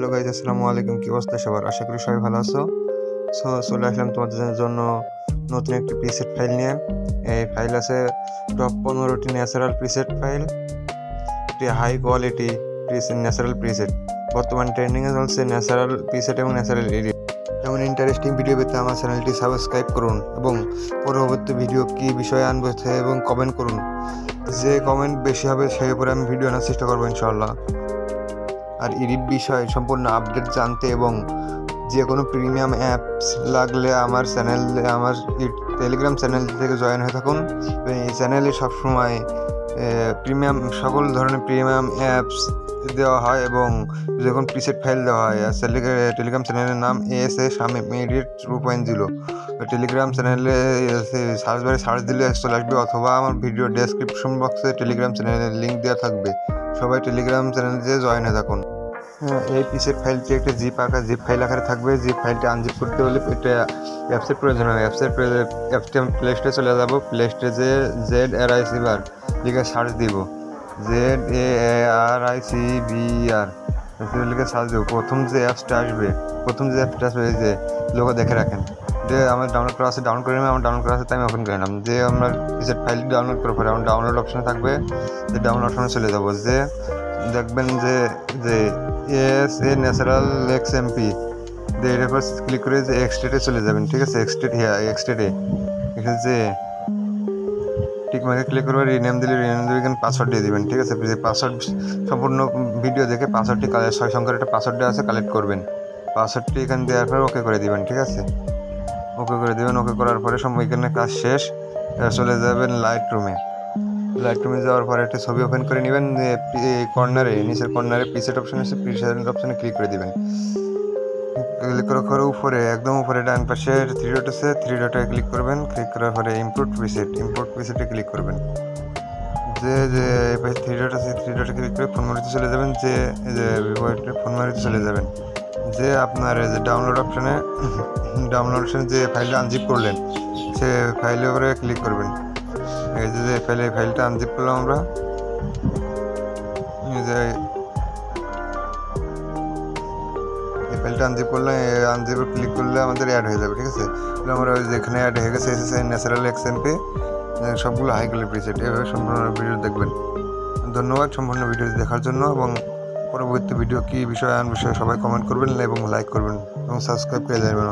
Hello guys, আসসালামু আলাইকুম। কি অবস্থা সবার? আশা করি সবাই ভালো আছো। চলে আসলাম তোমাদের জন্য নতুন একটি প্রিসেট ফাইল নিয়ে। এই ফাইল আছে টপ 15টি ন্যাচারাল প্রিসেট ফাইল, একটি হাই কোয়ালিটি ন্যাচারাল প্রিসেট। বর্তমান ট্রেন্ডিংয়ে চলছে ন্যাচারাল প্রিসেট এবং ন্যাচারাল এডিট। এমন ইন্টারেস্টিং ভিডিও পেতে আমার চ্যানেলটি সাবস্ক্রাইব করুন এবং পরবর্তী ভিডিও কী বিষয়ে আনবো এবং কমেন্ট করুন। যে কমেন্ট বেশি হবে সেই উপরে আমি ভিডিও আনার চেষ্টা করবো ইনশাআল্লাহ। আর এডিট বিষয়ে সম্পূর্ণ আপডেট জানতে এবং যে কোনো প্রিমিয়াম অ্যাপস লাগলে আমার টেলিগ্রাম চ্যানেল থেকে জয়েন হয়ে থাকুন। এই চ্যানেলে সবসময় প্রিমিয়াম সকল ধরনের প্রিমিয়াম অ্যাপস দেওয়া হয় এবং যখন প্রিসেট ফাইল দেওয়া হয়। আর টেলিগ্রাম চ্যানেলের নাম শামীম এডিট 2.0। টেলিগ্রাম চ্যানেলে সার্চ বারে সার্চ দিলে চলে আসবে, অথবা আমার ভিডিও ডেসক্রিপশন বক্সে টেলিগ্রাম চ্যানেলের লিঙ্ক দেওয়া থাকবে। সবাই টেলিগ্রাম চ্যানেলে জয়েন হয়ে থাকুন। এই পিসের ফাইলটি একটা জিপ ফাইল আকারে থাকবে। জিপ ফাইলটি আনজিপ করতে হলে এটা অ্যাপসের প্রয়োজন হবে। অ্যাপসটি আমি প্লে স্টোরে চলে যাবো। প্লে স্টোরে ZARICBR লিখে সার্চ দিব। ZARICBR লিখে সার্চ দেবো। প্রথম যে অ্যাপসটা আসবে এই যে লোগো দেখে রাখেন, যে আমার ডাউনলোড করা আছে, ডাউনলোড করে নেবে। আমার ডাউনলোড করা আছে তাই আমি ওপেন করে নিলাম। যে আমরা পিসের ফাইলটি ডাউনলোড করার পরে আমার ডাউনলোড অপশানে থাকবে। যে ডাউনলোড অপশানে চলে যাবো, যে দেখবেন যে ন্যাচারাল XMP এর উপর ক্লিক করে যে এক্সটেটে চলে যাবেন। ঠিক আছে, এক্সটেটে এখানে যে ঠিক মাকে ক্লিক করবে, রিনেম দিলে এখানে পাসওয়ার্ড দিয়ে দেবেন। ঠিক আছে, যে পাসওয়ার্ড সম্পূর্ণ ভিডিও দেখে পাসওয়ার্ডটি 6 সংখ্যার একটা পাসওয়ার্ড দেওয়া আছে, কালেক্ট করবেন। পাসওয়ার্ডটি এখানে দেওয়ার পরে ওকে করে দিবেন। ঠিক আছে, ওকে করে দেবেন। ওকে করার পরে এখানে কাজ শেষ। চলে যাবেন লাইট রুমে যাওয়ার পরে একটা ছবি ওপেন করে নেবেন। নিচের কর্নারে প্রিসেট অপশন আছে, প্রিসেট অপশনে ক্লিক করে দিবেন। ক্লিক করার পরে একদম উপরে ডান পাশে 3 ডট আছে, 3 ডটে ক্লিক করবেন। ক্লিক করার পরে ইম্পোর্ট প্রিসেটে ক্লিক করবেন। যে 3 ডট আছে, 3 ডটে ক্লিক করে ফোন মেনুতে চলে যাবেন। ফোন মেনুতে চলে যাবেন। যে আপনার যে ডাউনলোড অপশনে যে ফাইলটা আনজিপ করলেন সে ফাইলের উপরে ক্লিক করবেন। এই যে ফাইলটা আনজিপ করলাম আমরা, ফাইলটা আনজিপ করলে আনজিপে ক্লিক করলে আমাদের অ্যাড হয়ে যাবে। ঠিক আছে, আমরা যেখানে অ্যাড হয়ে গেছে ন্যাচারাল XMP সবগুলো হাই কোয়ালিটি প্রিসেট। এভাবে সম্পূর্ণ ভিডিও দেখবেন। ধন্যবাদ সম্পূর্ণ ভিডিও দেখার জন্য, এবং পরবর্তী ভিডিও কী বিষয়ে সবাই কমেন্ট করবেন এবং লাইক করবেন এবং সাবস্ক্রাইব করে যাবেন।